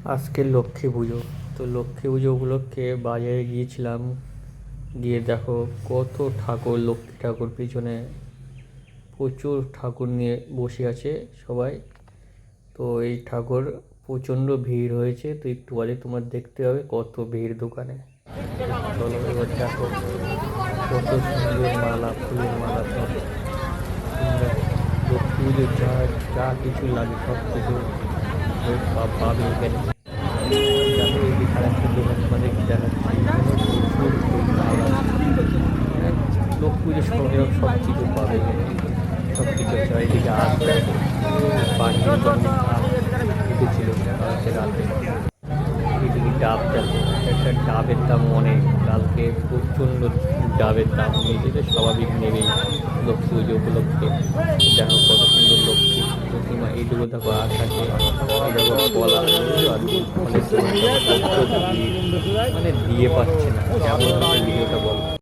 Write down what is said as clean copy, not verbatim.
আজকে লক্ষ্মী পুজো। তো লক্ষ্মী পুজো উপলক্ষে বাজারে গিয়েছিলাম। গিয়ে দেখো কত ঠাকুর, লক্ষ্মী ঠাকুর পিছনে প্রচুর ঠাকুর নিয়ে বসে আছে সবাই। তো এই ঠাকুর প্রচণ্ড ভিড় হয়েছে, তো একটু বাদে তোমার দেখতে হবে কত ভিড় দোকানে। চলো এবার দেখো কত সুন্দর মালা, ফুলের মালা সব। তোমরা লক্ষ্মী পুজো যা যা কিছু লাগে সব কিছু পাবে এখানে। দেখো এদিকে আর একটা দোকান তোমাদেরকে দেখাচ্ছি, এখানে প্রচুর ফুল মালা আছে। মানে লক্ষ্মী পুজোর সব এরকম সব কিছু পাবে এখানে, সব কিছু আছে। আর এদিকে আজ দেখো বান্ডিল বান্ডিল আম উঠেছিল কালকে রাতে। এদিকে ডাব দেখো, একটা ডাবের দাম অনেক, কালকে প্রচণ্ড ডাবের দাম নিয়েছে, তো স্বাভাবিক নেবেই লক্ষ্মী পুজো উপলক্ষে। দেখো কত সুন্দর লক্ষ্মী প্রতিমা, এইটুকু দেখো আকাশে, এই দেখো কলা আর ফলের দোকান, কত ভিড়, মানে দিয়ে পাচ্ছে না। কেমন হচ্ছে ভিডিওটা বলো।